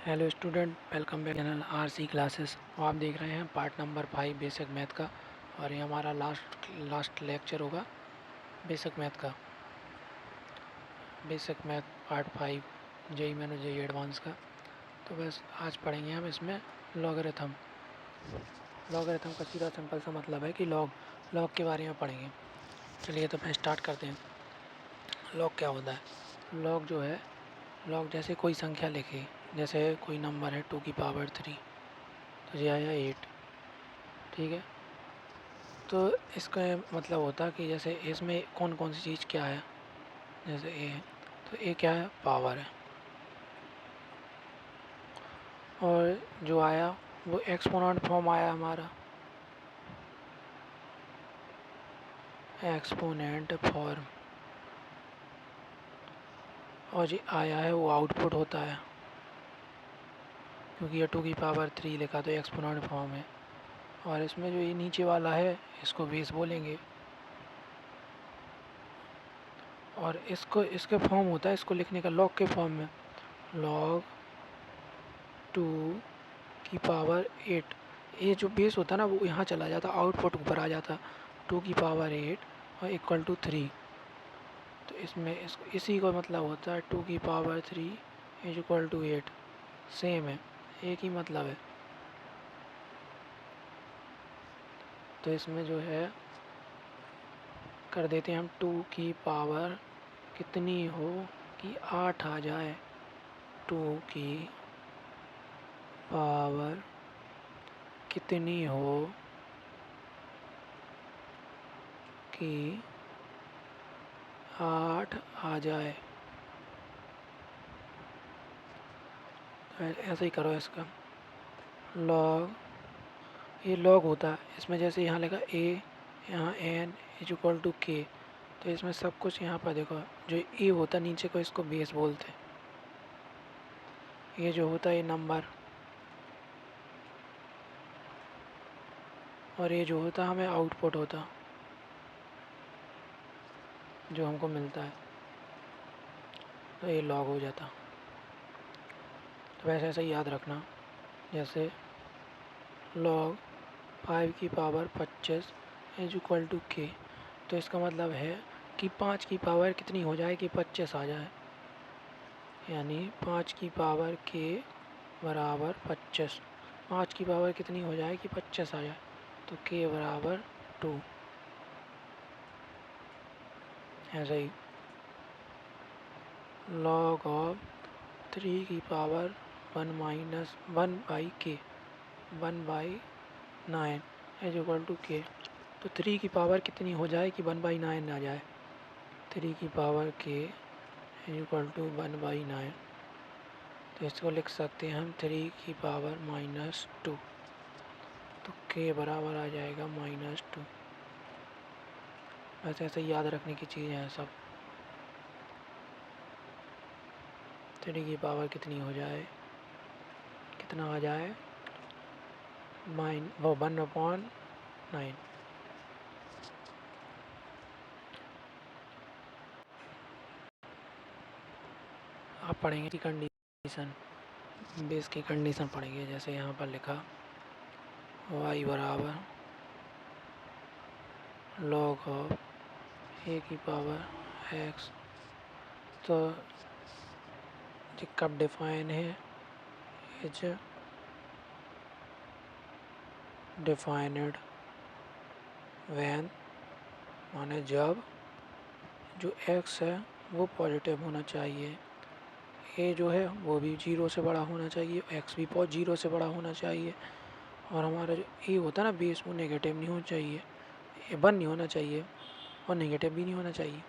Hello student, welcome back channel RC classes. आप देख रहे हैं पार्ट नंबर 5 बेसिक मैथ का, और ये हमारा लास्ट लेक्चर होगा बेसिक मैथ का। बेसिक मैथ पार्ट 5 जेई मैंने जेई एडवांस का। तो बस आज पढ़ेंगे हम इसमें लॉगरिथम। लॉगरिथम का सीधा सिंपल सा मतलब है कि लॉग के बारे में पढ़ेंगे। चलिए तो फिर स्टार्ट करते हैं। लॉग क्या होता है? लॉग जो है, लॉग जैसे कोई संख्या लिखे, जैसे कोई नंबर है 2 की पावर 3, तो ये आया 8। ठीक है, तो इसका मतलब होता है कि जैसे इसमें कौन कौन सी चीज़ क्या है। जैसे ए है, तो ए क्या है? पावर है। और जो आया वो एक्सपोनेंट फॉर्म आया हमारा, एक्सपोनेंट फॉर्म। और जो आया है वो आउटपुट होता है, क्योंकि ये 2 की पावर 3 लिखा तो एक्सपोनेंट फॉर्म है। और इसमें जो ये नीचे वाला है इसको बेस बोलेंगे। और इसको इसके फॉर्म होता है, इसको लिखने का लॉग के फॉर्म में, लॉग 2 की पावर 8। ये जो बेस होता है ना वो यहाँ चला जाता, आउटपुट ऊपर आ जाता, 2 की पावर 8 और इक्वल टू 3। तो इसमें इसी का मतलब होता है 2 की power 3 is equal to 8। Same है, एक ही मतलब है। तो इसमें जो है कर देते हैं हम 2 की पावर कितनी हो कि 8 आ जाए। 2 की पावर कितनी हो कि 8 आ जाए। ऐसे ही करो इसका लॉग। ये लॉग होता है, इसमें जैसे यहाँ लिखा ए, यहाँ एन इज इक्वल टू के, तो इसमें सब कुछ यहाँ पर देखो। जो ए होता है नीचे को, इसको बेस बोलते हैं। ये जो होता है ये नंबर, और ये जो होता है हमें आउटपुट होता जो हमको मिलता है, तो ये लॉग हो जाता। तो वैसे ऐसे ही याद रखना, जैसे लॉग 5 की पावर 25 इज इक्वल टू के। तो इसका मतलब है कि 5 की पावर कितनी हो जाए कि 25 आ जाए, यानी 5 की पावर के बराबर 25। 5 की पावर कितनी हो जाए कि 25 आ जाए, तो के बराबर 2। ऐसे ही लॉग ऑफ 3 की पावर 1 माइनस 1 बाई के, 1/9 इज इक्वल टू के। तो 3 की पावर कितनी हो जाए कि 1/9 आ जाए, 3 की पावर के इज इक्वल टू 1/9। तो इसको लिख सकते हैं हम 3 की पावर -2, तो के बराबर आ जाएगा -2। ऐसे ऐसे याद रखने की चीज़ें हैं सब। 3 की पावर कितनी हो जाए, कितना आ जाए, वो 1/9। आप पढ़ेंगे की कंडीशन, बेस की कंडीशन पढ़ेंगे। जैसे यहाँ पर लिखा y बराबर लॉग ऑफ ए की पावर x। तो ये कब डिफाइन है, इज डिफाइंड व्हेन, माने जब जो x है वो पॉजिटिव होना चाहिए, ए जो है वो भी 0 से बड़ा होना चाहिए, x भी 0 से बड़ा होना चाहिए, और हमारा जो ए होता है ना बेस, वो नेगेटिव नहीं होना चाहिए, 1 नहीं होना चाहिए और नेगेटिव भी नहीं होना चाहिए।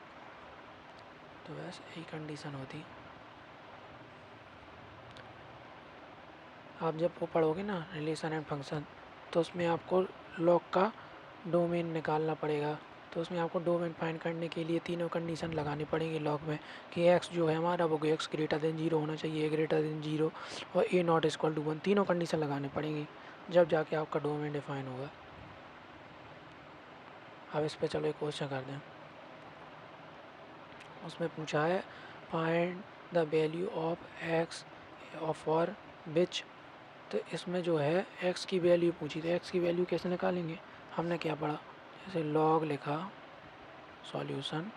तो बस यही कंडीशन होती। आप जब वो पढ़ोगे ना रिलेशन एंड फंक्शन, तो उसमें आपको लॉग का डोमेन निकालना पड़ेगा। तो उसमें आपको डोमेन फाइंड करने के लिए तीनों कंडीशन लगानी पड़ेंगी लॉग में, कि x जो है हमारा वो x ग्रेटर देन 0 होना चाहिए, ग्रेटर देन 0 और a नॉट इक्वल टू 1। तीनों कंडीशन लगानी पड़ेंगी, जब जाके आपका डोमेन डिफाइन होगा। अब इस पर चलो एक क्वेश्चन कर दें। उसमें पूछा है find the value of x for which, तो इसमें जो है x की वैल्यू पूछी, तो x की वैल्यू कैसे निकालेंगे, हमने क्या पढ़ा, जैसे लॉग लिखा, सॉल्यूशन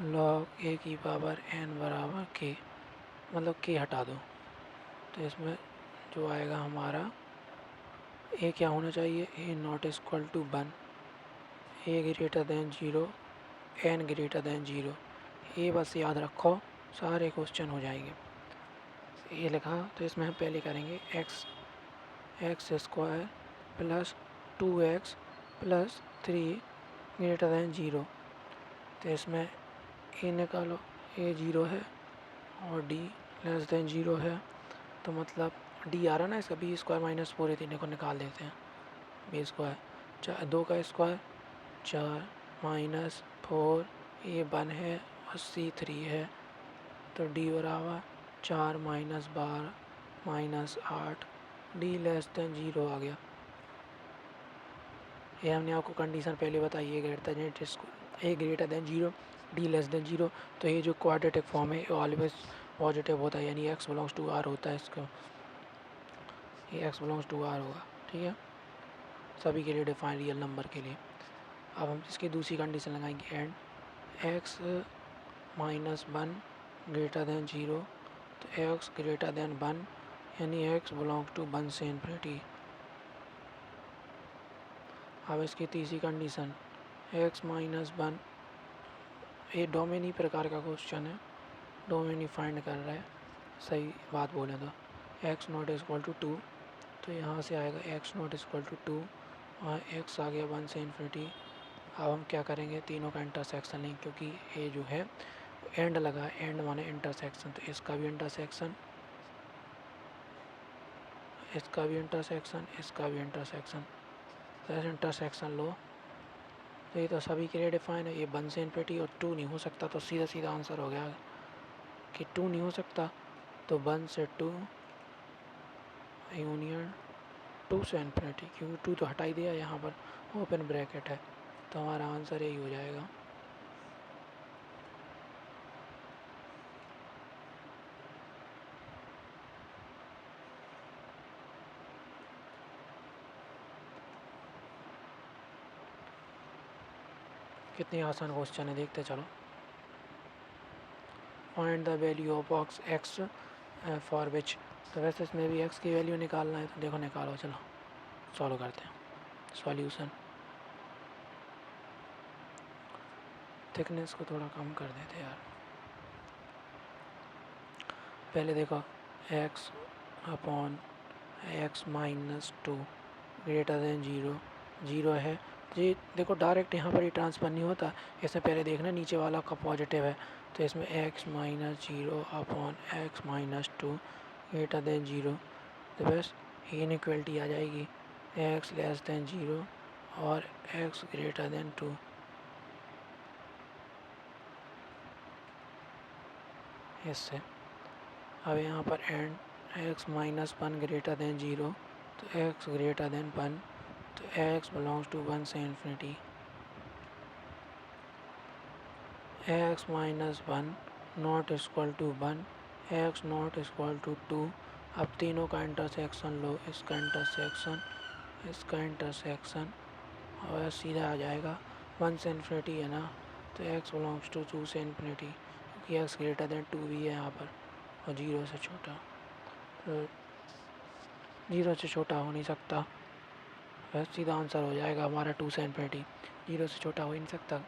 लॉग a की पावर n बराबर k, मतलब k हटा दो, तो इसमें जो आएगा हमारा a क्या होना चाहिए, a not equal to 1, a greater than 0, n greater than 0, ये बस याद रखो, सारे क्वेश्चन हो जाएंगे। ये लिखा, तो इसमें हम पहले करेंगे x square plus 2x plus 3 greater than 0, तो इसमें ए निकालो, ए 0 है और डी लेस देन 0 है, तो मतलब डी आ रहा ना इसका, बी स्क्वायर माइनस 4 है, तीनों को निकाल देते हैं, बी स्क्वायर 2 का स्क्वायर 4 माइनस 4, ए 1 है और सी 3 है, तो डी बराबर 4 minus 12 minus 8, D less than 0 आ गया। ये हमने आपको कंडीशन पहले बताई, A greater than 0, D less than 0, तो ये जो क्वाड्रेटिक फॉर्म है ये ऑलवेज पॉजिटिव होता है, यानी x बिलोंग्स टू r होता है, इसका ये x बिलोंग्स टू r होगा, ठीक है, सभी के लिए डिफाइन रियल नंबर के लिए। अब हम इसकी दूसरी कंडीशन लगाएंगे, and x minus 1 greater than 0, तो x ग्रेटर देन 1, यानी x बिलोंग्स टू 1 से इन्फिनिटी। अब इसकी तीसरी कंडीशन, x माइनस 1, ये डोमेन ही प्रकार का क्वेश्चन है, डोमेन ही फाइंड कर रहा है, सही बात बोले तो x नॉट इक्वल टू 2, तो यहाँ से आएगा x नॉट इक्वल टू 2 और x आ गया 1 से इन्फिनिटी। अब हम क्या करेंगे, तीनों का इंटरसेक्शन लेंगे, क्योंकि ये जो है एंड लगा, एंड माने इंटरसेक्शन, तो इसका भी इंटरसेक्शन, इसका भी इंटरसेक्शन, इसका भी इंटरसेक्शन, तो ऐसे इंटरसेक्शन लो, तो ये तो सभी के लिए डिफाइन है, ये 1 से इन्फिनिटी और 2 नहीं हो सकता, तो सीधा सीधा आंसर हो गया कि 2 नहीं हो सकता, तो 1 से 2 यूनियन 2 से इन्फिनिटी, क्योंकि 2 तो हटा ही दिया, यहाँ पर ओपन ब्रैकेट है, तो हमारा आंसर यही हो जाएगा। कितनी आसान क्वेश्चन है, देखते चलो। Find the value of box x for which, तो वैसे इसमें भी एक्स की वैल्यू निकालना है, तो देखो निकालो, चलो सॉल्व करते हैं। सॉल्यूशन, थिकनेस को थोड़ा कम कर देते यार, पहले देखो x upon x minus 2 greater than 0, 0 है, जी देखो डायरेक्ट यहाँ पर ही ट्रांसफर नहीं होता, इसमें पहले देखना नीचे वाला का पॉजिटिव है, तो इसमें x minus 0 upon x minus 2 greater than 0, तो बस इनइक्वलिटी आ जाएगी, x लेस देन 0 और x ग्रेटर देन 2। इससे अब यहाँ पर and x minus 1 greater than 0, तो x ग्रेटर देन 1, तो x बिलोंग्स टू 1 से infinity, x minus 1 not equal to 1, x not equal to 2, अब तीनों का इंटरसेक्शन लो, इसका इंटरसेक्शन, इसका इंटरसेक्शन, और सीधा आ जाएगा 1 से इन्फिनिटी है ना, तो x बिलोंग्स टू 2 से इन्फिनिटी, क्योंकि x ग्रेटर देन 2 भी है यहाँ पर और 0 से छोटा, तो 0 से छोटा हो नहीं सकता, बस सीधा आंसर हो जाएगा हमारा 2 से इन्फिनिटी, 0 से छोटा हो ही नहीं सकता।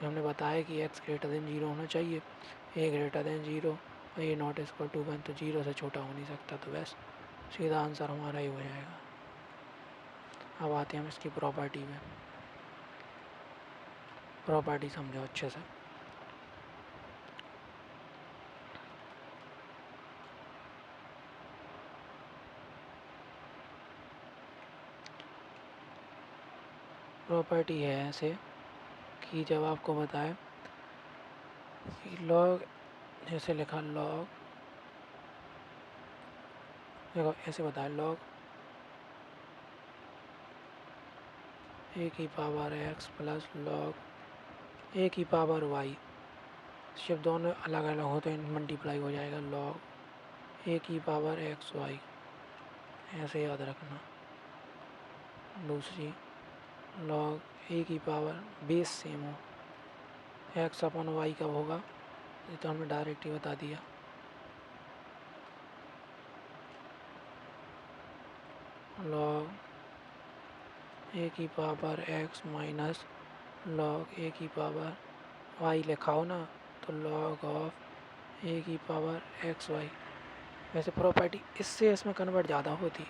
हमने बताया कि x ग्रेटर देन 0 होना चाहिए, a ग्रेटर देन 0 और a नॉट इक्वल टू 1, तो 0 से छोटा हो नहीं सकता, तो बस सीधा आंसर हमारा ही हो जाएगा। अब आते हैं हम इसकी प्रॉपर्टी में, प्रॉपर्टी समझो अच्छे से। प्रॉपर्टी है ऐसे कि जब आपको बताए कि लॉग, जैसे लिखा लॉग, देखो ऐसे बताया लॉग ए की power x plus log A की पावर वाई, जब दोनों अलग अलग हो तो मल्टीप्लाई हो जाएगा, लॉग ए की पावर एक्स वाई, ऐसे याद रखना। दूसरी लॉग ए की पावर बेस सेम हो, एक्स अपन वाई कब होगा, ये तो हमने डायरेक्ट ही बता दिया। लॉग ए की power x minus log A की पावर वाई लिखा हो ना, तो लॉग ऑफ ए की पावर एक्स वाई। वैसे प्रॉपर्टी इससे इसमें कन्वर्ट ज़्यादा होती,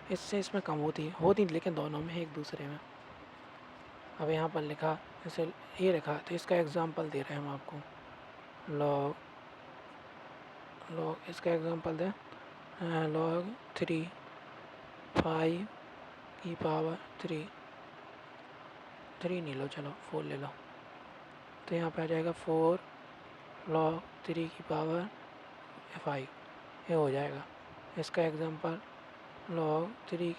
इससे इसमें कम होती लेकिन दोनों में एक दूसरे में। अब यहाँ पर लिखा जैसे ये लिखा, तो इसका एग्जांपल दे रहे हैं हम आपको। लॉग इसका एग्जांपल दें, लॉग 3 5 की पावर 3 नहीं लो, चलो 4 ले लो, तो यहाँ पे आ जाएगा 4 लॉग 3 की पावर 5, ये हो जाएगा। इसका एग्जांपल लॉग 3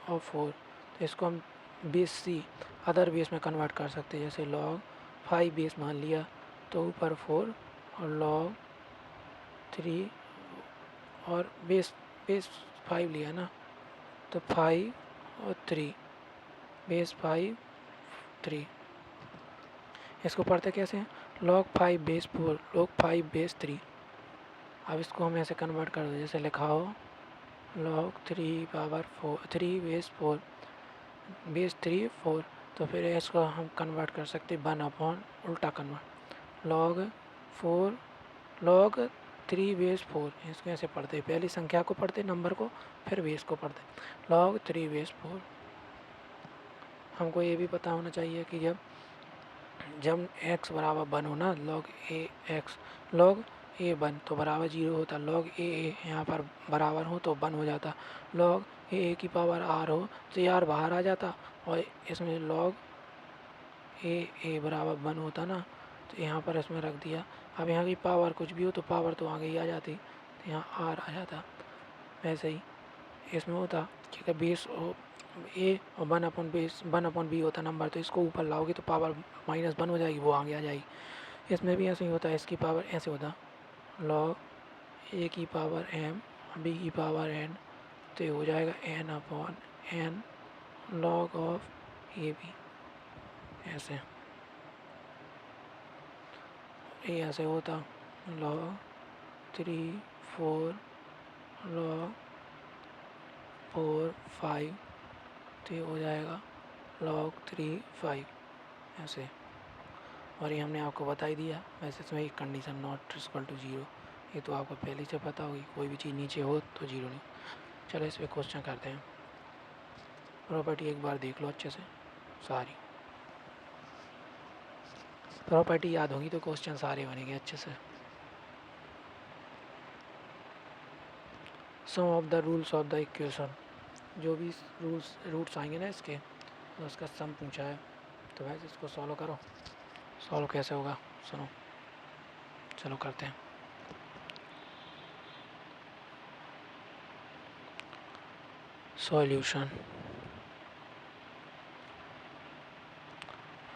और 4, तो इसको हम बेस सी अदर बेस में कन्वर्ट कर सकते हैं। जैसे लॉग 5 बेस मान लिया तो ऊपर 4 और लॉग 3 और बेस 5 लिया ना, तो 5 और 3 बेस 5 3। इसको पढ़ते कैसे हैं, लॉग 5 बेस 4 लॉग 5 बेस 3। अब इसको हम ऐसे कन्वर्ट कर दो, जैसे लिखा हो लॉग 3 पावर 4 3 बेस 4 बेस 3 4, तो फिर इसको हम कन्वर्ट कर सकते 1 अपॉन उल्टा कन्वर्ट लॉग 4 लॉग 3 बेस 4। इसको ऐसे पढ़ते, पहली संख्या को पढ़ते नंबर को, फिर बेस को पढ़ते लॉग 3 बेस 4। हमको ये भी पता होना चाहिए कि जब x बराबर 1 हो ना, लॉग ए एक्स लॉग ए 1 तो बराबर 0 होता, लॉग ए यहाँ पर बराबर हो तो 1 हो जाता, लॉग ए की पावर r हो तो यार बाहर आ जाता, और इसमें लॉग ए बराबर 1 होता ना, तो यहाँ पर इसमें रख दिया। अब यहाँ की पावर कुछ भी हो तो पावर तो आगे ही आ जाती, तो यहाँ r आ जाता। वैसे ही इसमें होता कि बेस ए और 1 अपॉन बी होता नंबर, तो इसको ऊपर लाओगे तो पावर -1 हो जाएगी, वो आगे आ जाएगी। इसमें भी ऐसे ही होता है, इसकी पावर ऐसे होता लॉग ए की पावर m बी की पावर n, तो ये हो जाएगा n upon n log of A B. ऐसे ये ऐसे होता लॉग 3 4 लॉग 4 5, तो ये हो जाएगा लॉग 3 5 ऐसे। और ये हमने आपको बता ही दिया। वैसे इसमें एक कंडीशन नॉट इक्वल टू 0, ये तो आपको पहले से पता होगी, कोई भी चीज़ नीचे हो तो 0 नहीं। चलो इस पर क्वेश्चन करते हैं। प्रॉपर्टी एक बार देख लो अच्छे से सारी, प्रॉपर्टी याद होगी तो क्वेश्चन सारे बनेंगे अच्छे से। Sum of the rules of the equation, जो भी रूट्स आएंगे ना इसके, तो उसका सम पूछा है, तो वैसे इसको सॉल्व करो। सॉल्व कैसे होगा सुनो, चलो करते हैं। Solution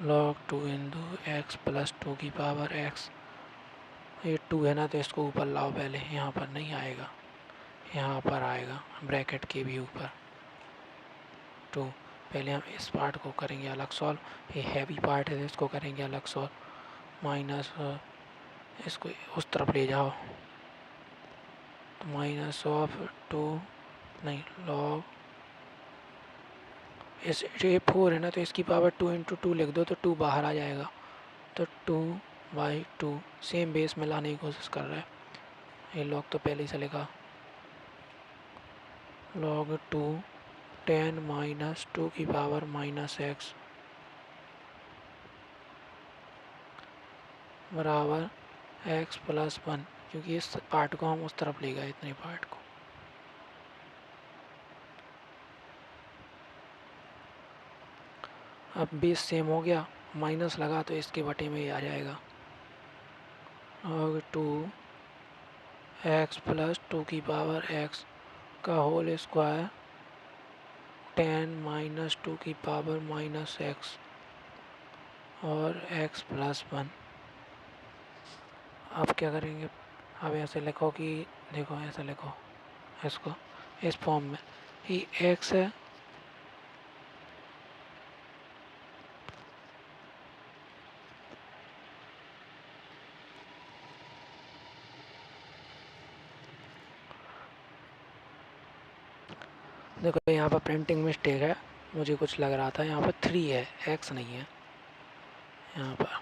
log 2 into x plus 2 की पावर x, ये 2 है ना तो इसको ऊपर लाओ पहले, यहाँ पर नहीं आएगा, यहाँ पर आएगा ब्रैकेट के भी ऊपर 2। पहले हम इस पार्ट को करेंगे अलग सॉल्व, ये हैवी पार्ट है तो इसको करेंगे अलग सॉल्व। माइनस इसको उस तरफ ले जाओ, तो माइनस ऑफ 2 नहीं लॉग इस ये 4 है ना तो इसकी पावर 2 इंटू 2 लिख दो तो 2 बाहर आ जाएगा, तो 2/2 सेम बेस में लाने की कोशिश कर रहा है। ये लॉग तो पहले ही से लिखा log 2 10 माइनस 2 की पावर -x बराबर x प्लस 1, क्योंकि इस पार्ट को हम उस तरफ ले गए, इतने पार्ट को। अब बेस सेम हो गया, माइनस लगा तो इसके बटे में ही आ जाएगा log 2 x प्लस 2 की पावर x का होल स्क्वायर 10 माइनस 2 की पावर -x और x प्लस 1। अब क्या करेंगे, अब ऐसे लिखो कि देखो ऐसे लिखो इसको इस फॉर्म में कि एक्स है देखो यहाँ पर प्रिंटिंग मिस्टेक है, मुझे कुछ लग रहा था, यहाँ पर 3 है, एक्स नहीं है यहाँ पर।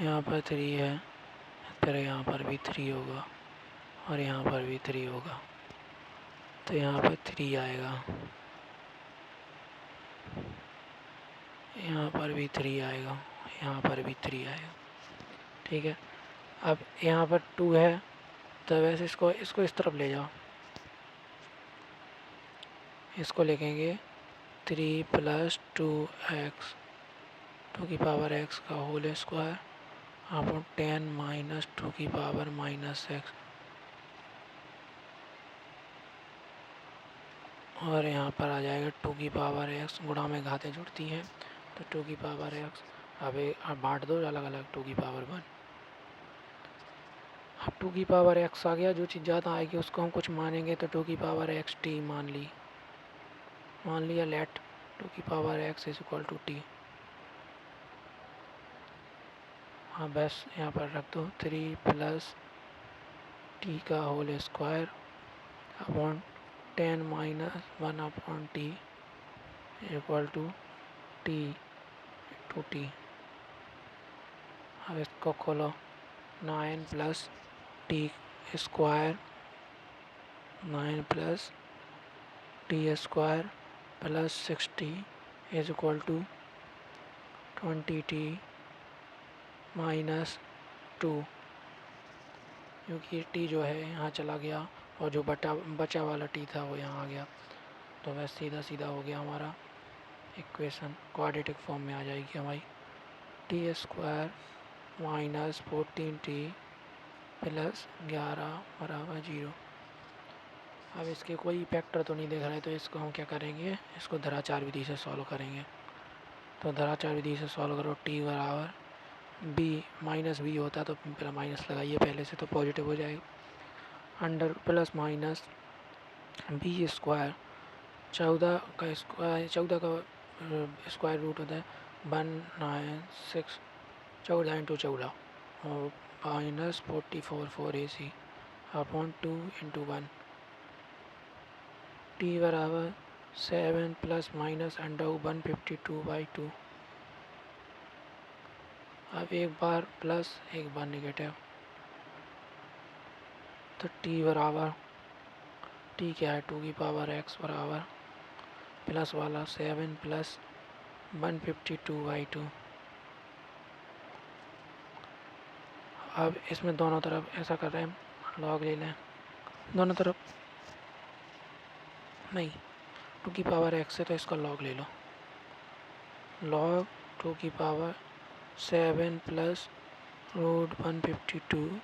यहाँ पर 3 है, फिर यहाँ पर भी 3 होगा और यहाँ पर भी 3 होगा, तो यहाँ पर 3 आएगा, यहाँ पर भी 3 आएगा, यहाँ पर भी 3 आएगा। ठीक है, अब यहाँ पर 2 है, तो वैसे इसको इसको इस तरफ ले जाओ, इसको लिखेंगे 3 + 2x 2 की पावर x का होल स्क्वायर अपॉन 10 - 2 की पावर -x, और यहाँ पर आ जाएगा 2 की पावर x, गुणा में घातें जुड़ती हैं तो 2 की पावर x। अब बांट दो अलग अलग, 2 की पावर 1। अब 2 की पावर x आ गया, जो चीज़ ज़्यादा आएगी उसको हम कुछ मानेंगे, तो 2 की पावर xt मान लिया। लेट 2 की पावर x = t। हाँ बस यहाँ पर रख दो 3 + t का whole square upon 10 - 1/t = t। अब इसको खोलो, 9 + t square 9 + t square + 60 = 20t - 2, क्योंकि t जो है यहाँ चला गया और जो बचा वाला t था वो यहाँ आ गया, तो बस सीधा सीधा हो गया हमारा इक्वेशन, क्वाड्रेटिक फॉर्म में आ जाएगी हमारी। t square - 14t + 11 = 0। अब इसके कोई फैक्टर तो नहीं दिख रहा है, तो इसको हम क्या करेंगे, इसको धराचार विधि से सॉल्व करेंगे। तो धराचार विधि से सॉल्व करो, t बराबर b -b होता तो पहले माइनस लगाइए पहले से, तो पॉजिटिव हो जाएगा। Under plus minus b square 14 का स्क्वायर रूट होता है 196, 14 × 14 और -44 4ac अपॉन 2 × 1। t बराबर 7 ± √152/2। अब एक बार प्लस एक बार नेगेटिव, तो t बराबर t क्या है, 2 की पावर x बराबर प्लस वाला 7 + 152/2। अब इसमें दोनों तरफ ऐसा कर रहे हैं, लॉग ले लें दोनों तरफ, नहीं 2 की पावर x है तो इसका लॉग ले लो, log 2 की पावर 7 + √152/2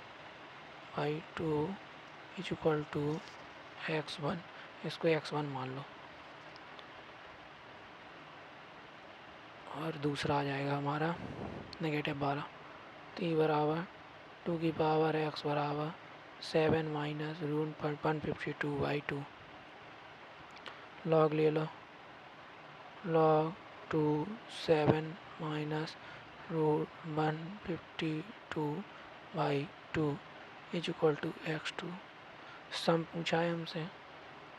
= x1, इसको x1 मान लो, और दूसरा आ जाएगा हमारा -12। t बराबर 2 की पावर x बराबर 7 - √152/2, लॉग ले लो, log 2 7 - √152/2 = x2। सम पूछा है हमसे,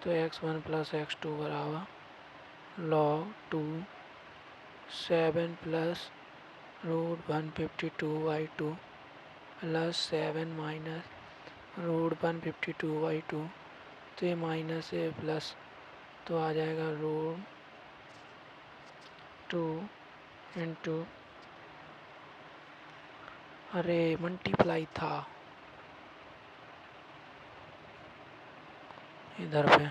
तो x1 + x2 बराबर log 2 7 + √152/2 + 7 - √152/2, तो ये माइनस है प्लस, तो आ जाएगा √2 × अरे मल्टीप्लाई था इधर पे,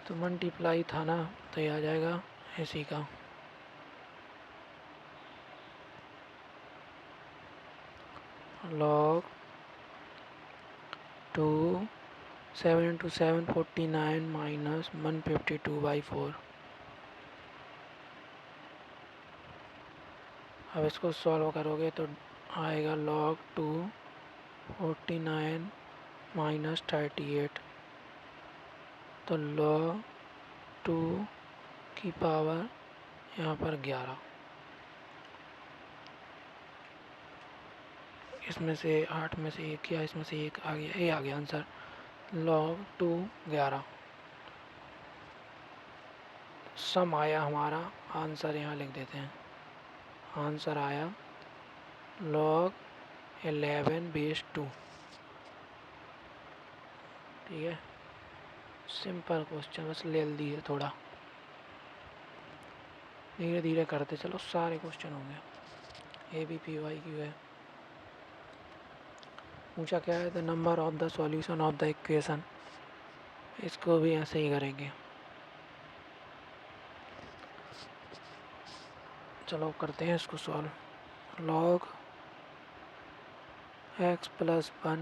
तो मल्टीप्लाई था ना, तो ये आ जाएगा इसी का log 2 7 इंटू 7 49 माइनस 152/4। अब इसको सॉल्व करोगे तो आएगा log 2 49 माइनस 38। तो log 2 की पावर यहाँ पर 11। इसमें से 8 में से 1 किया, इसमें से 1 आ गया, ये आ गया आंसर log 2 11। सम आया हमारा, आंसर यहाँ लिख देते हैं। आंसर आया log 11/2। ठीक है, सिंपल क्वेश्चन, बस ले दी है थोड़ा, धीरे धीरे करते चलो, सारे क्वेश्चन होंगे। ABPYQ है। पूछा क्या है, the number of the solution of the equation. इसको भी ऐसे ही करेंगे। चलो करते हैं इसको solve. log x + 1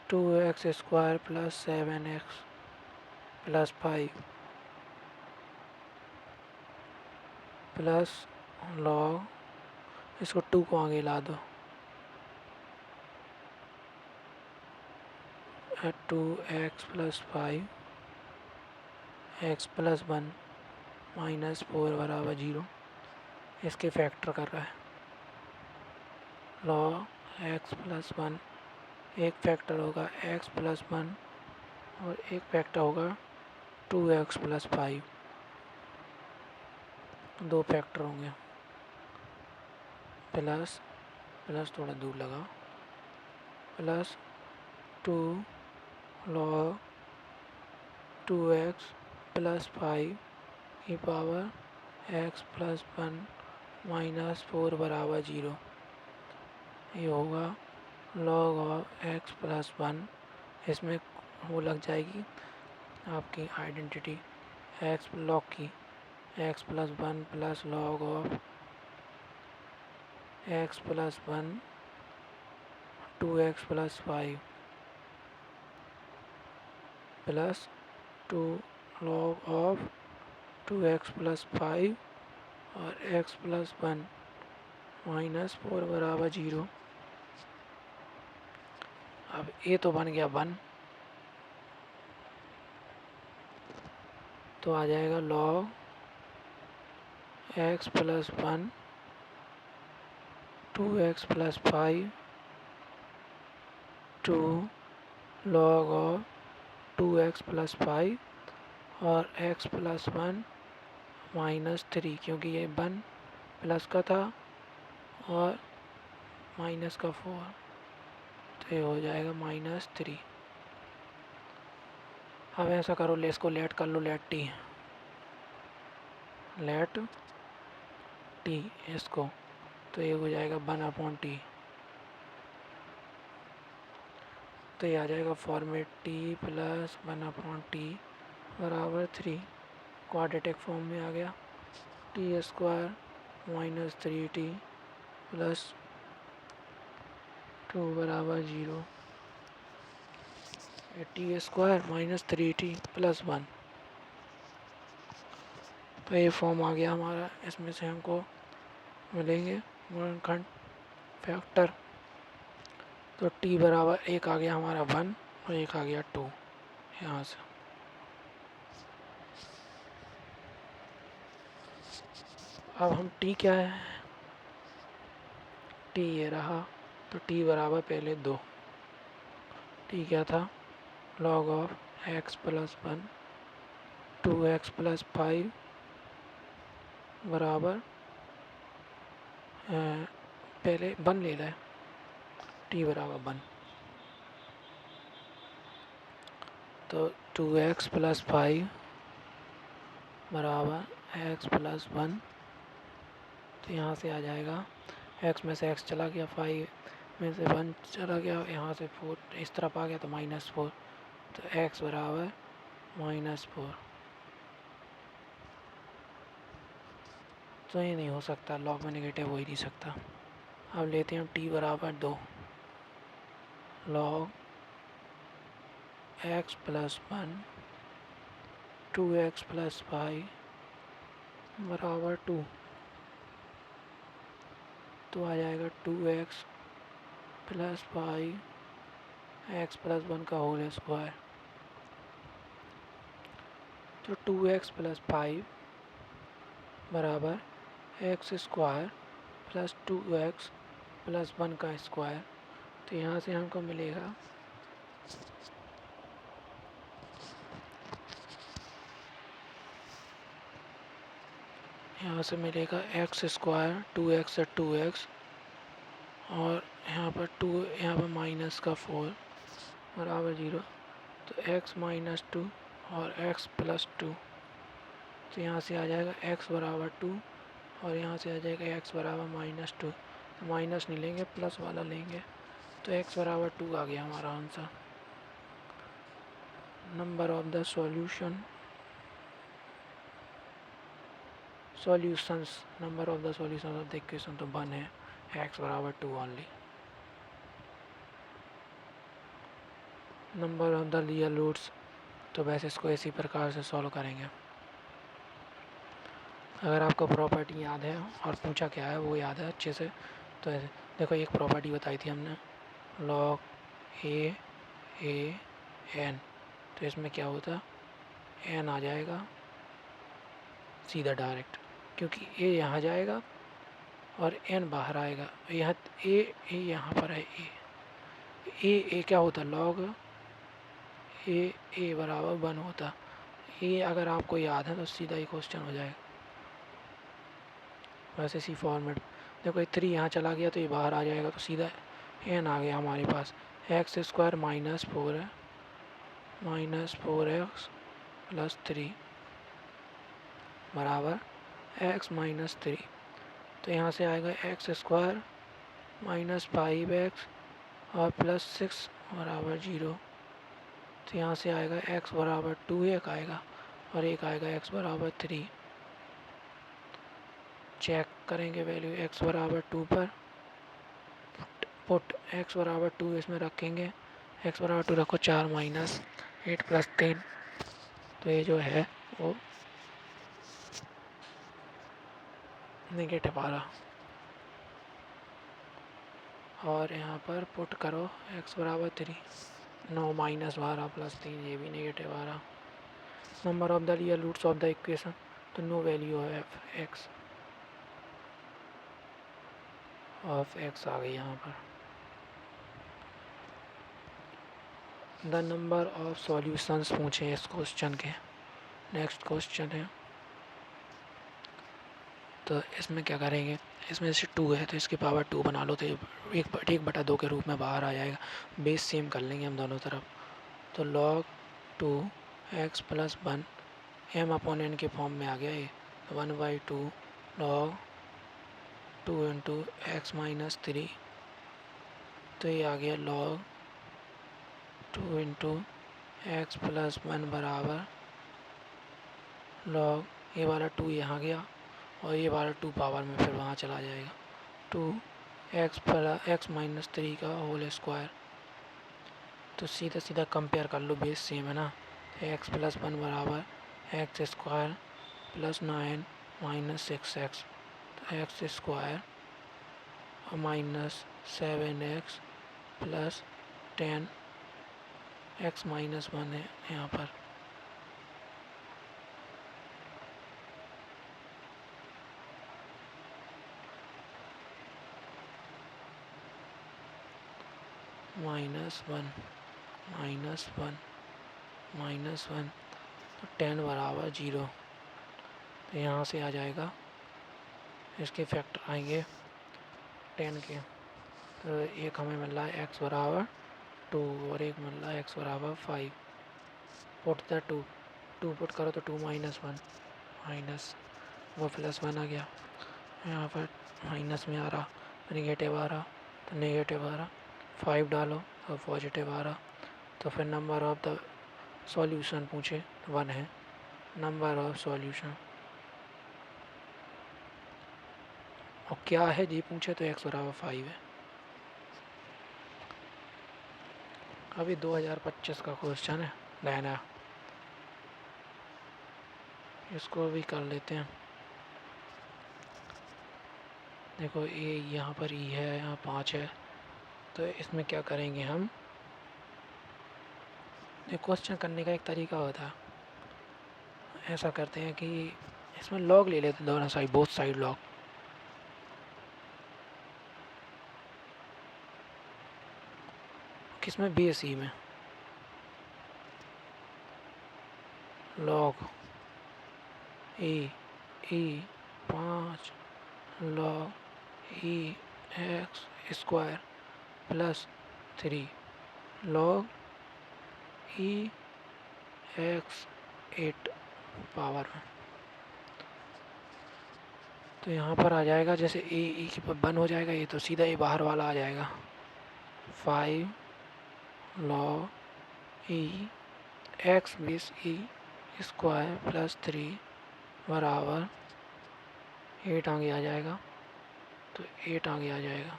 2x² + 7x + 5 plus log, इसको 2 को आगे ला दो, 2x + 5 x + 1 -4 बराबर 0। इसके फैक्टर कर रहा है। log x + 1, एक फैक्टर होगा x + 1 और एक फैक्टर होगा 2x + 5। दो फैक्टर होंगे। प्लस प्लस थोड़ा दूर लगाओ, प्लस 2 log 2x + 5 की पावर x + 1 -4 बराबर 0। ये होगा log ऑफ x + 1। इसमें वो लग जाएगी आपकी आइडेंटिटी x log की, x + 1 plus log of x + 1 2x + 5 plus 2 log of 2x + 5 और x + 1 -4 बराबर 0। अब ये तो बन गया 1, तो आ जाएगा log x + 1 2x + 5 2 log of 2x + 5 और x + 1 -3, क्योंकि ये 1 प्लस का था और माइनस का 4, तो ये हो जाएगा -3। अब ऐसा करो, ले इसको लेट कर लो, लेट टी इसको, तो ये हो जाएगा 1/t। तो ये आ जाएगा फॉर्मेट t + 1/t बराबर 3। क्वाड्रेटिक फॉर्म में आ गया। t² - 3t + 2 बराबर 0। t² - 3t + 1। तो ये फॉर्म आ गया हमारा। इसमें से हमको मिलेंगे गुणनखंड फैक्टर। तो t बराबर एक आ गया हमारा 1 और एक आ गया 2 यहाँ से। अब हम t क्या है, t ये रहा, तो t बराबर पहले 2। t क्या था, log ऑफ x + 1 2x + 5 बराबर पहले 1 ले लें, t बराबर 1। तो 2x + 5 बराबर x + 1। तो यहाँ से आ जाएगा, x में से x चला गया, 5 में से 1 चला गया, यहाँ से 4 इस तरफ आ गया, तो -4। तो x बराबर -4। तो ये नहीं हो सकता, लॉग में नेगेटिव हो ही नहीं सकता। अब लेते हैं t बराबर 2, log x plus one 2x plus 5 बराबर 2, तो आ जाएगा 2x प्लस 5 एक्स प्लस 1 का होल स्क्वायर। तो 2x प्लस 5 बराबर x square plus 2x plus 1 का स्क्वायर। तो यहाँ से हमको मिलेगा एक्स स्क्वायर 2x से 2x और यहाँ पर माइनस का 4 बराबर 0। तो x माइनस 2 और x प्लस 2। तो यहाँ से आ जाएगा x बराबर 2 और यहाँ से आ जाएगा x बराबर माइनस 2। तो माइनस नहीं लेंगे, प्लस वाला लेंगे। तो x बराबर 2 आ गया हमारा answer. Number of the solutions number of the solution of the equation तो 1 है, x बराबर 2 only. Number of the real roots, तो वैसे इसको इसी प्रकार से सॉल्व करेंगे। अगर आपको प्रॉपर्टी याद है और पूछा क्या है वो याद है अच्छे से, तो ऐसे देखो, एक प्रॉपर्टी बताई थी हमने, log a n। तो इसमें क्या होता, n आ जाएगा सीधा डायरेक्ट, क्योंकि a यहाँ जाएगा और n बाहर आएगा। यहाँ a यहाँ पर है, a क्या होता, log a बराबर 1 होता। ये अगर आपको याद है तो सीधा ही क्वेश्चन हो जाएगा। वैसे इसी फॉर्मेट, देखो ये 3 यहाँ चला गया तो ये बाहर आ जाएगा, तो सीधा n आ गया हमारे पास। एक्स स्क्वायर माइनस 4 है, माइनस 4x प्लस 3 बराबर x माइनस 3। तो यहाँ से आएगा एक्स स्क्वायर माइनस 5x और प्लस 6 बराबर 0। तो यहाँ से आएगा x बराबर 2 एक आएगा और एक आएगा x बराबर 3। चेक करेंगे वैल्यू x बराबर 2 पर, पुट x बराबर 2 इसमें रखेंगे, x बराबर 2 रखो, 4 माइनस 8 प्लस 3। तो ये जो है वो नेगेटिव आ रहा। और यहाँ पर पुट करो x बराबर 3, 9 माइनस 12 प्लस 3, ये भी नेगेटिव आ रहा। Number of the real roots of the equation, तो नो वैल्यू ऑफ x आ गई यहाँ पर। द नंबर ऑफ सॉल्यूशंस पूछे इस क्वेश्चन के। नेक्स्ट क्वेश्चन है, तो इसमें क्या करेंगे, इसमें से 2 है तो इसकी पावर 2 बना लो, तो 1/2 के रूप में बाहर आ जाएगा। बेस सेम कर लेंगे हम दोनों तरफ। तो log 2 x plus 1 m upon n के फॉर्म में आ गया ये, 1/2 log 2 इंटू एक्स माइनस 3। तो ये आ गया log 2 इंटू एक्स प्लस 1 बराबर log, ये वाला 2 यहाँ गया और ये वाला 2 पावर में फिर वहाँ चला जाएगा, 2x प्लस एक्स माइनस 3 का होल स्क्वायर। तो सीधा सीधा कंपेयर कर लो, बेस सेम है ना। एक्स प्लस 1 बराबर x square plus 9 minus 6x, तो एक्स स्क्वायर और minus 7x plus 10, x minus 1 है यहाँ पर। -1 -1 तो 10 बराबर 0। तो यहाँ से आ जाएगा, इसके फैक्टर आएंगे 10 के। तो एक हमें मिल रहा है x बराबर 2 और एक मिल रहा है x बराबर 5। पुट द 2 पुट करो तो 2 माइनस 1 माइनस वो प्लस 1 आ गया, यहाँ पर माइनस में आ रहा, नेगेटिव आ रहा, तो नेगेटिव आ रहा। 5 डालो तो पॉजिटिव आ रहा। तो फिर नंबर ऑफ द सॉल्यूशन पूछे 1 है, नंबर ऑफ सॉल्यूशन और क्या है जी पूछे तो x बराबर 5 है। अभी 2025 का क्वेश्चन है नया, इसको भी कर लेते हैं। देखो ये यहाँ पर ई है, यहाँ 5 है, तो इसमें क्या करेंगे हम, ये क्वेश्चन करने का एक तरीका होता है। ऐसा करते हैं कि इसमें लॉग ले लेते हैं, दोनों साइड, बोथ साइड लॉग। किसमें, बेस ई में, लॉग ई 5 लॉग ई एक्स स्क्वायर प्लस 3 लॉग ई एक्स 8 पावर में। तो यहाँ पर आ जाएगा, जैसे ए की वन हो जाएगा ये, तो सीधा ये बाहर वाला आ जाएगा 5 लॉग ई x base E square plus 3 बराबर 8 आगे आ जाएगा, तो 8 आगे आ जाएगा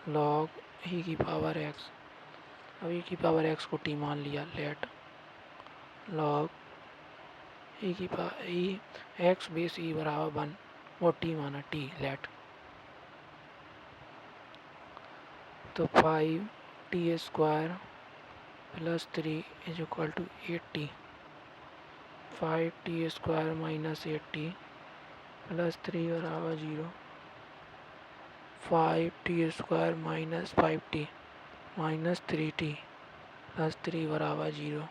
लॉग ई की पावर एक्स। अब ई की पावर एक्स को टी मान लिया, लेट लॉग ई की power e x base e बराबर 1, वो टी माना, टी लेट, तो 5 t square plus 3 is equal to 8t। 5 t square minus 8t plus 3 बराबर 0। 5 t square minus 5t minus 3t plus 3 बराबर 0।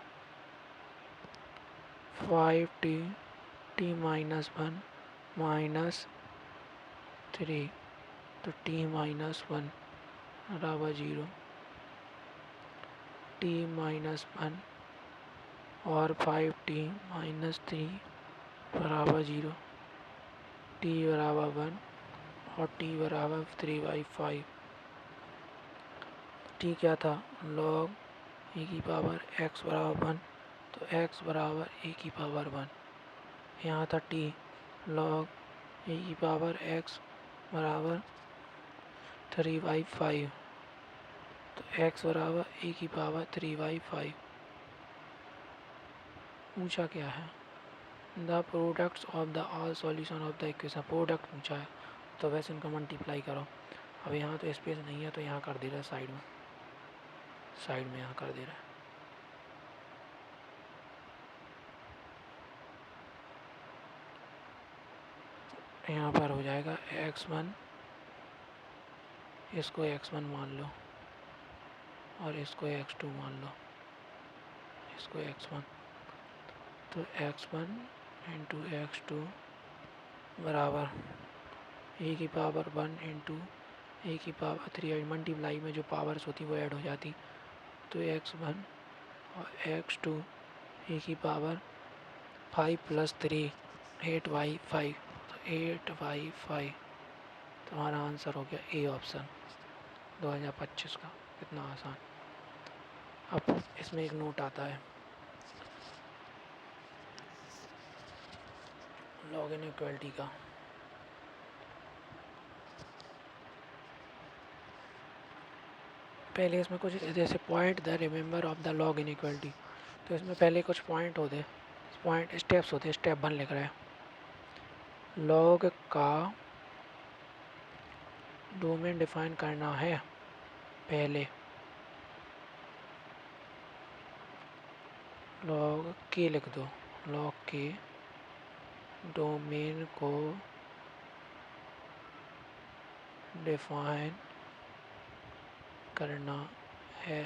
5t t minus 1 minus 3, तो t minus 1 बराबर 0। t minus 1 और 5t minus 3 बराबर 0, t बराबर 1 और t बराबर 3/5। t क्या था, log e की पावर x बराबर 1, तो x बराबर e की पावर 1। यहाँ था t log e की पावर x बराबर 3/5, तो x बराबर e की पावर 3/5। पूछा क्या है, the products of the all solution of the equation, product पूछा है, तो वैसे इनका मल्टीप्लाई करो। अब यहाँ तो स्पेस नहीं है, तो यहाँ कर दे रहा है साइड में, साइड में यहाँ कर दे रहा है। यहाँ पर हो जाएगा x1, इसको x1 मान लो और इसको x2 मान लो, इसको x1, तो x1 इंटू x2 बराबर ए की पावर 1 इंटू ए की पावर 3, मल्टीप्लाई में जो पावर्स होती वो ऐड हो जाती, तो x1 और x2 ए की पावर 5 प्लस 3 8/5, तो 8/5, तो हमारा आंसर हो गया ए ऑप्शन 2025 का। कितना आसान। अब इसमें एक नोट आता है, लॉग इनइक्वालिटी का। पहले इसमें कुछ जैसे point the remember of the log inequality, तो इसमें पहले कुछ पॉइंट होते, पॉइंट स्टेप्स होते, स्टेप 1 लिख रहे हैं, लॉग का डोमेन डिफाइन करना है। पहले लॉग के लिख दो, लॉग के डोमेन को डिफाइन करना है।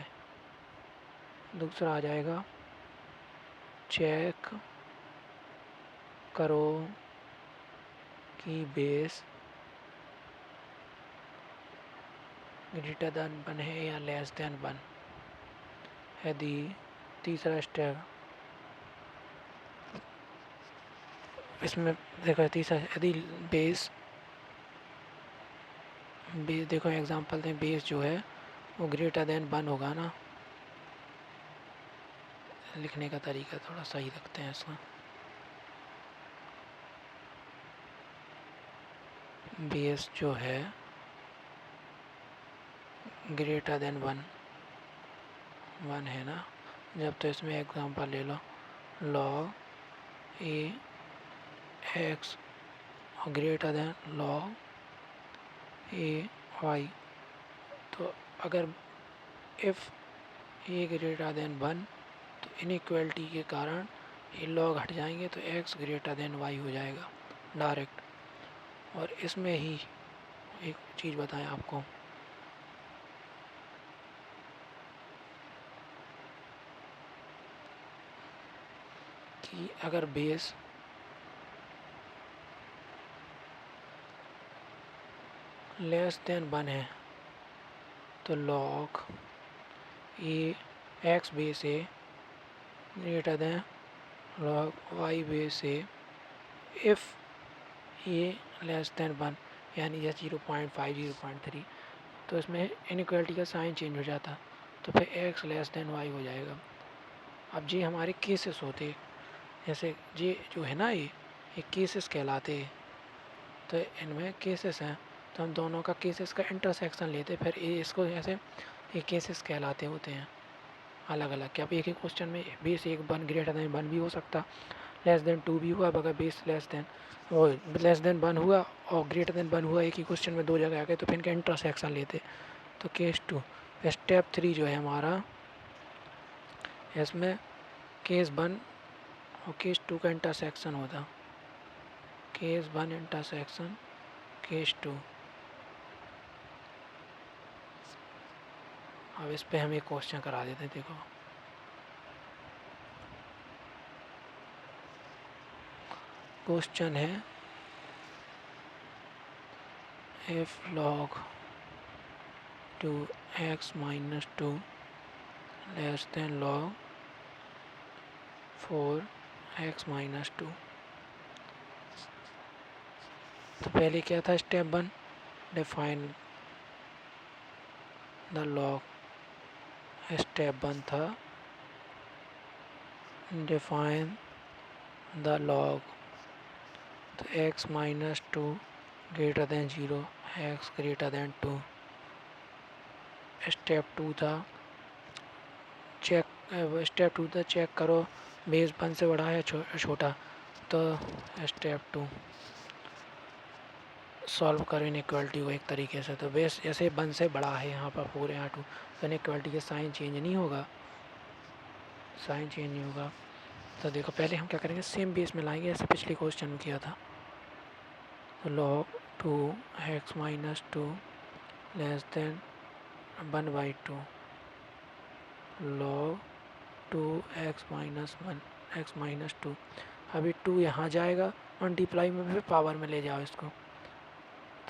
दूसरा आ जाएगा, चेक करो कि बेस ग्रेटर देन 1 है या लेस देन 1। यदि तीसरा स्टेप इसमें देखो, तीसरा यदि बेस देखो एग्जांपल दें, बेस जो है वो ग्रेटर देन 1 होगा ना, लिखने का तरीका थोड़ा सही रखते हैं इसका। बेस जो है ग्रेटर देन 1 है ना जब, तो इसमें एग्जांपल ले लो log a x greater than log a y। तो अगर इफ़ a ग्रेटर देन 1 तो इनइक्वालिटी के कारण ये लॉग हट जाएंगे तो x ग्रेटर देन y हो जाएगा डायरेक्ट। और इसमें ही एक चीज़ बताएं आपको कि अगर बेस लेस देन 1 है तो log a x base a greater then log y base a if a less than 1 यानी यह 0.5 0.3 तो इसमें इनइक्वालिटी का साइन चेंज हो जाता तो फिर x लेस देन y हो जाएगा। अब ये हमारे केसेस होते जैसे ये जो है ना ये केसेस कहलाते हैं। तो इनमें केसेस हैं तो हम दोनों का केसेस का इंटरसेक्शन लेते फिर इसको ऐसे ये केसेस कहलाते होते हैं अलग अलग। क्या आप एक ही क्वेश्चन में बेस एक 1 ग्रेटर देन 1 भी हो सकता, लेस देन 2 भी हुआ, अगर बेस लेस देन 1 हुआ और ग्रेटर देन 1 हुआ एक ही क्वेश्चन में दो जगह आ गए तो फिर इनका इंटरसेक्शन लेते। तो केस 2 स्टेप 3 जो है हमारा इसमें केस 1 और केस 2 का इंटरसेक्शन होता। Case 1 intersection case 2। अब इस पे हम एक क्वेश्चन करा देते हैं। देखो क्वेश्चन है if log 2x minus 2 less than log 4x minus 2। तो पहले क्या था step 1 define the log. Step 1 था डिफाइन द लॉग। तो x minus 2 greater than 0 x greater than 2। Step 2 था चेक करो बेस 1 से बड़ा है छोटा। तो स्टेप 2 सॉल्व करो इनइक्वालिटी को एक तरीके से। तो बेस जैसे 1 से बड़ा है यहाँ पर 4 यहाँ 2 तो इनइक्वालिटी के साइन चेंज नहीं होगा, साइन चेंज नहीं होगा। तो देखो पहले हम क्या करेंगे सेम बेस में लाएंगे जैसे पिछले क्वेश्चन में किया था। तो log 2x minus 2 less than 1/2 log 2x minus 1 x minus 2। अभी 2 यहाँ जाएगा मल्टीप्लाई में फिर पावर में ले जाओ इसको।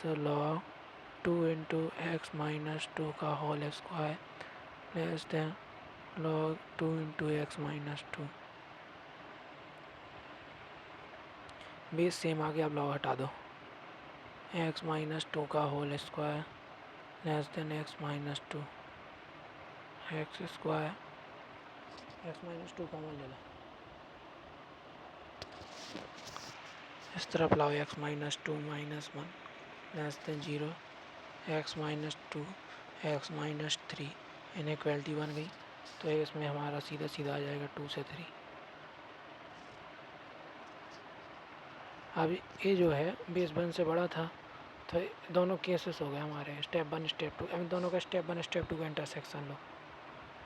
तो log 2 इंटू एक्स माइनस 2 का whole square less than log 2 into X minus 2। Base same आ गया, अब लॉग हटा दो। एक्स माइनस 2 का whole square less than X minus 2 X square. X minus 2 common ले लो, इस तरफ लाओ X minus 2 minus 1 less than 0 X minus 2 X minus 3। Inequality बन गई तो इसमें हमारा सीधा सीधा आ जाएगा 2 से 3। अब ये जो है बेस 1 से बड़ा था तो दोनों केसेस हो गए हमारे स्टेप 1 स्टेप 2। अब दोनों का स्टेप 1 स्टेप 2 का इंटरसेक्शन लो।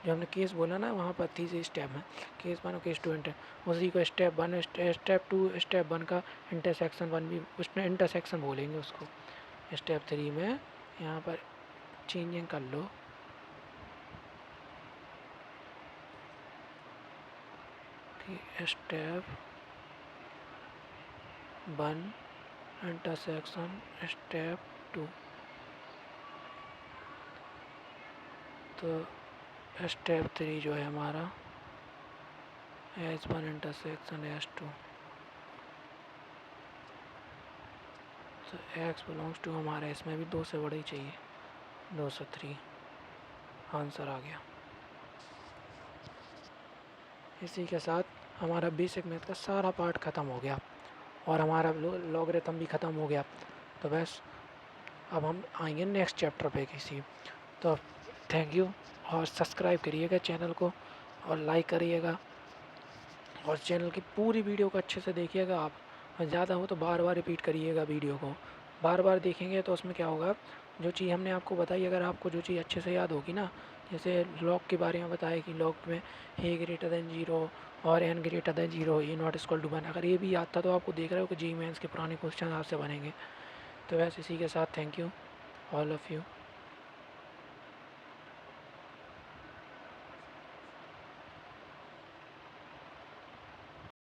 जो हमने केस बोला ना वहाँ पर 3 स्टेप है, केस 1 और केस 2 उसी को स्टेप 1 स्टेप 2 स्टेप 1 का इंटरसेक्शन 1 भी उसमें इंटरसेक्शन बोलेंगे उसको। स्टेप 3 में यहाँ पर चेंजिंग कर लो कि स्टेप 1 इंटरसेक्शन स्टेप 2। तो स्टेप 3 जो है हमारा H1 इंटरसेक्शन H2। तो x बिलोंग्स टू हमारा इसमें भी 2 से बड़ा ही चाहिए, 2 से 3 आंसर आ गया। इसी के साथ हमारा बेसिक मैथ का सारा पार्ट ख़त्म हो गया और हमारा लॉगरिथम भी ख़त्म हो गया। तो बस अब हम आएंगे नेक्स्ट चैप्टर पे किसी। तो थैंक यू। और सब्सक्राइब करिएगा चैनल को और लाइक करिएगा और चैनल की पूरी वीडियो को अच्छे से देखिएगा आप, और ज़्यादा हो तो बार बार रिपीट करिएगा वीडियो को। बार बार देखेंगे तो उसमें क्या होगा, जो चीज़ हमने आपको बताई अगर आपको जो चीज़ अच्छे से याद होगी ना, जैसे लॉग के बारे में बताया कि लॉग में ए ग्रेटर देन जीरो और N greater than zero, A not equal to one, अगर ये भी याद था तो आपको देख रहे हो कि जी मेंस के पुराने क्वेश्चन आपसे बनेंगे। तो वैसे इसी के साथ thank you all of you.